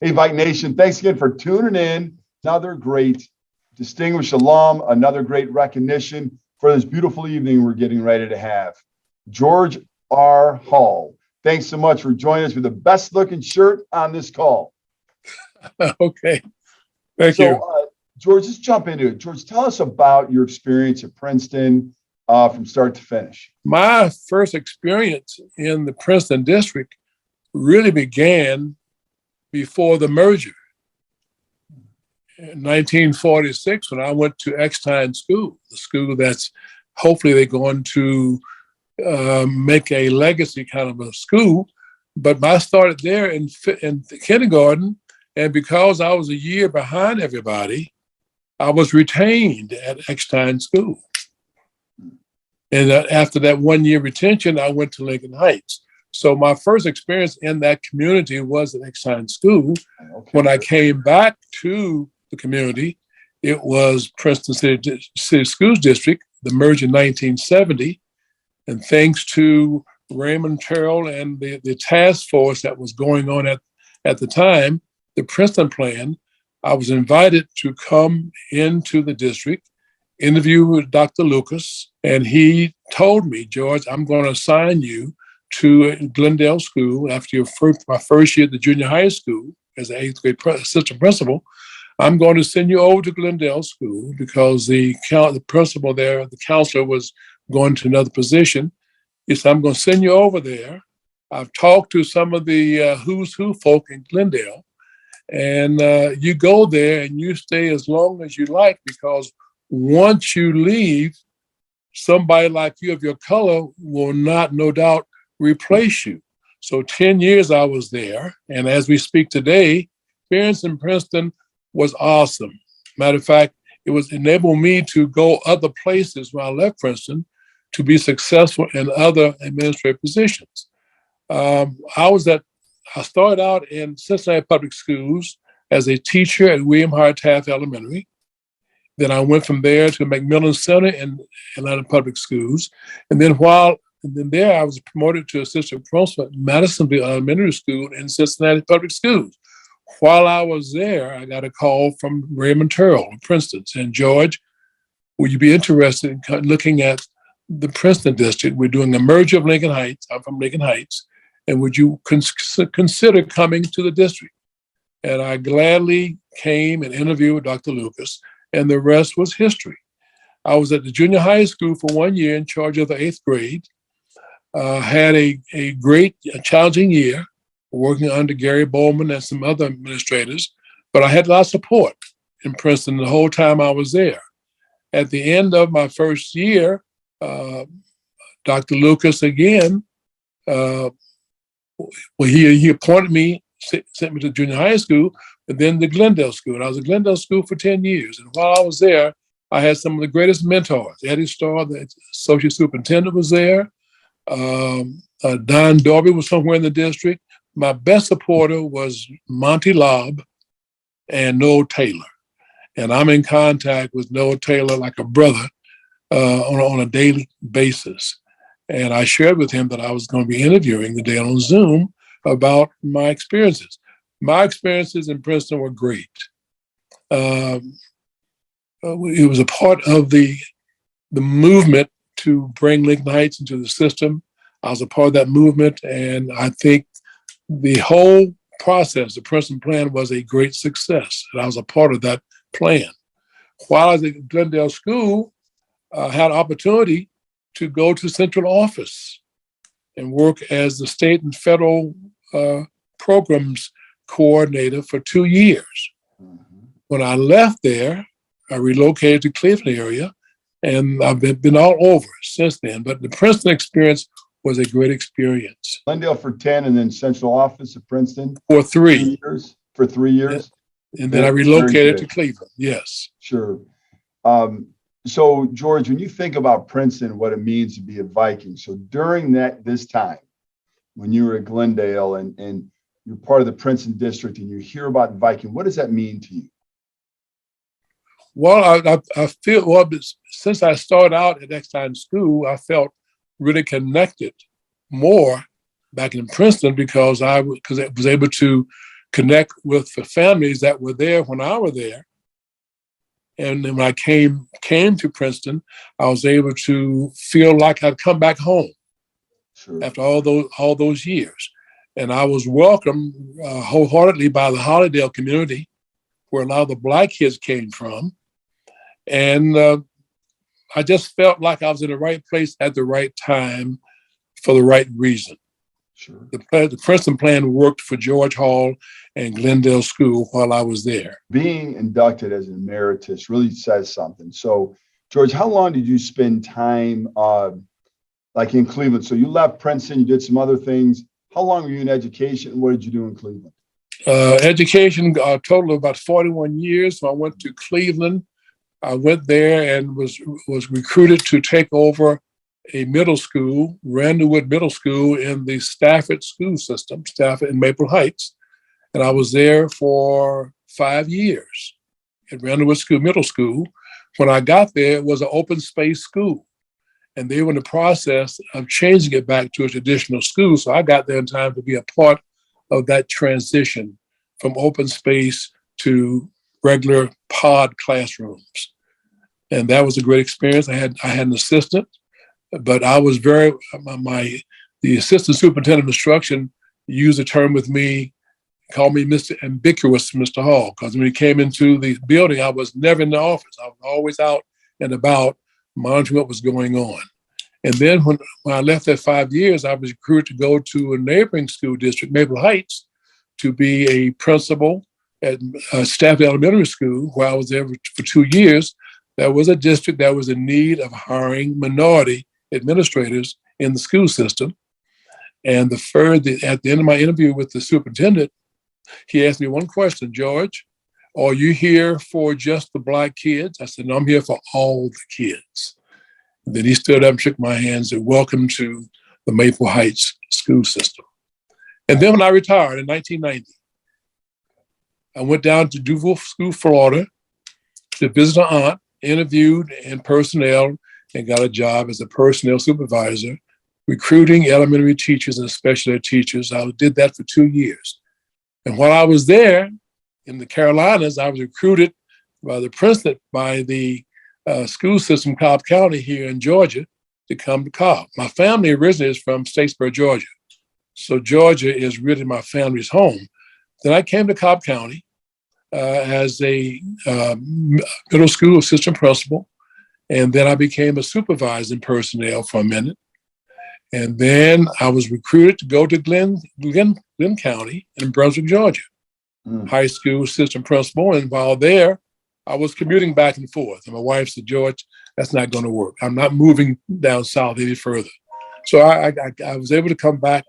Hey, Vike Nation, thanks again for tuning in. Another great distinguished alum, another great recognition for this beautiful evening we're getting ready to have. George R. Hall, thanks so much for joining us with the best looking shirt on this call. Okay, thank you. George, let's jump into it. George, tell us about your experience at Princeton from start to finish. My first experience in the Princeton district really began before the merger. In 1946, when I went to Eckstein School, the school that's hopefully they're going to make a legacy kind of a school. But I started there in the kindergarten, and because I was a year behind everybody, I was retained at Eckstein School. And after that 1 year retention, I went to Lincoln Heights. So my first experience in that community was at Eckstein School. Okay. When I came back to the community, it was Princeton City Schools District, the merger in 1970. And thanks to Raymond Terrell and the task force that was going on at the time, the Princeton plan, I was invited to come into the district, interview with Dr. Lucas, and he told me, George, I'm going to assign you to Glendale School after my first year at the junior high school as an 8th grade assistant principal. I'm going to send you over to Glendale School because the principal there, the counselor, was going to another position. He said, I'm going to send you over there. I've talked to some of the who's who folk in Glendale, and you go there and you stay as long as you like, because once you leave, somebody like you of your color will not, no doubt, replace you. So 10 years I was there. And as we speak today, experience in Princeton was awesome. Matter of fact, it was enabled me to go other places when I left Princeton to be successful in other administrative positions. I started out in Cincinnati Public Schools as a teacher at William Hart Taft Elementary. Then I went from there to McMillan Center in Atlanta Public Schools. And then there I was promoted to assistant principal at Madisonville Elementary School in Cincinnati Public Schools. While I was there, I got a call from Raymond Terrell of Princeton saying, George, would you be interested in looking at the Princeton district? We're doing a merger of Lincoln Heights. I'm from Lincoln Heights. And would you consider coming to the district? And I gladly came and interviewed with Dr. Lucas, and the rest was history. I was at the junior high school for 1 year in charge of the 8th grade. Had a great, challenging year working under Gary Bowman and some other administrators, but I had a lot of support in Princeton the whole time I was there. At the end of my first year, Dr. Lucas again, he appointed me, sent me to junior high school, and then the Glendale School. And I was at Glendale School for 10 years. And while I was there, I had some of the greatest mentors. Eddie Starr, the associate superintendent, was there. Don Darby was somewhere in the district. My best supporter was Monty Lobb and Noel Taylor. And I'm in contact with Noel Taylor like a brother on a daily basis. And I shared with him that I was going to be interviewing today on Zoom about my experiences. My experiences in Princeton were great. It was a part of the movement to bring Lincoln Heights into the system. I was a part of that movement, and I think the whole process, the Princeton plan, was a great success, and I was a part of that plan. While I was at Glendale School, I had an opportunity to go to central office and work as the state and federal programs coordinator for 2 years. Mm-hmm. When I left there, I relocated to Cleveland area, and I've been all over since then. But the Princeton experience was a great experience. Glendale for 10 and then central office at Princeton? For 3 years. For 3 years? And then I relocated to Cleveland, yes. Sure. So, George, when you think about Princeton, what it means to be a Viking, so during this time, when you were at Glendale and you're part of the Princeton district and you hear about Viking, what does that mean to you? Well, I feel, since I started out at Eckstein School, I felt really connected more back in Princeton because I was able to connect with the families that were there when I was there. And then when I came to Princeton, I was able to feel like I'd come back home. Sure. After all those years. And I was welcomed wholeheartedly by the Hollydale community, where a lot of the Black kids came from. And I just felt like I was in the right place at the right time for the right reason. Sure. The Princeton plan worked for George Hall and Glendale School while I was there. Being inducted as an emeritus really says something. So, George, how long did you spend time like in Cleveland? So you left Princeton, you did some other things. How long were you in education, and what did you do in Cleveland? Education, a total of about 41 years. So I went to Cleveland. I went there and was recruited to take over a middle school, Randallwood Middle School, in the Stafford school system, Stafford in Maple Heights. And I was there for 5 years at Randallwood Middle School. When I got there, it was an open space school. And they were in the process of changing it back to a traditional school. So I got there in time to be a part of that transition from open space to regular pod classrooms. And that was a great experience. I had an assistant, but I was the assistant superintendent of instruction used a term with me, called me Mr. Ambiguous, Mr. Hall, because when he came into the building, I was never in the office. I was always out and about, monitoring what was going on. And then when I left at 5 years, I was recruited to go to a neighboring school district, Maple Heights, to be a principal at Stafford Elementary School, where I was there for 2 years. That was a district that was in need of hiring minority administrators in the school system. And at the end of my interview with the superintendent, he asked me one question: George, are you here for just the Black kids? I said, no, I'm here for all the kids. And then he stood up and shook my hand and said, welcome to the Maple Heights school system. And then when I retired in 1990, I went down to Duval School, Florida, to visit an aunt, interviewed in personnel, and got a job as a personnel supervisor, recruiting elementary teachers and special ed teachers. I did that for 2 years. And while I was there in the Carolinas, I was recruited by the school system, Cobb County here in Georgia, to come to Cobb. My family originally is from Statesboro, Georgia. So Georgia is really my family's home. Then I came to Cobb County as a middle school assistant principal. And then I became a supervisor in personnel for a minute. And then I was recruited to go to Glenn County in Brunswick, Georgia, high school assistant principal. And while there, I was commuting back and forth. And my wife said, George, that's not going to work. I'm not moving down south any further. So I was able to come back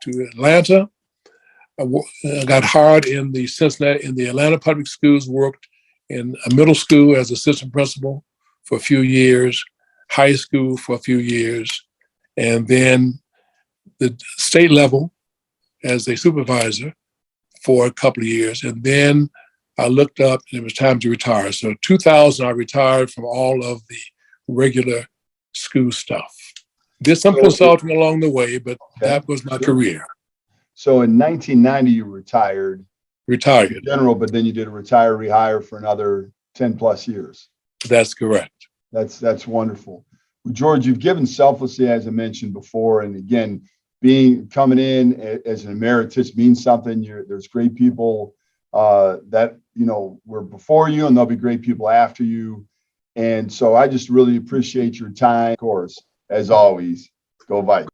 to Atlanta. I got hired in the Atlanta Public Schools, worked in a middle school as assistant principal for a few years, high school for a few years, and then the state level as a supervisor for a couple of years. And then I looked up and it was time to retire. So in 2000, I retired from all of the regular school stuff. Did some consulting along the way, but that was my career. So in 1990, you retired. Retired. In general, but then you did a retire, rehire for another 10 plus years. That's correct. That's wonderful. Well, George, you've given selflessly, as I mentioned before. And again, coming in as an emeritus means something. There's great people that, were before you, and there'll be great people after you. And so I just really appreciate your time. Of course, as always, go Vikes.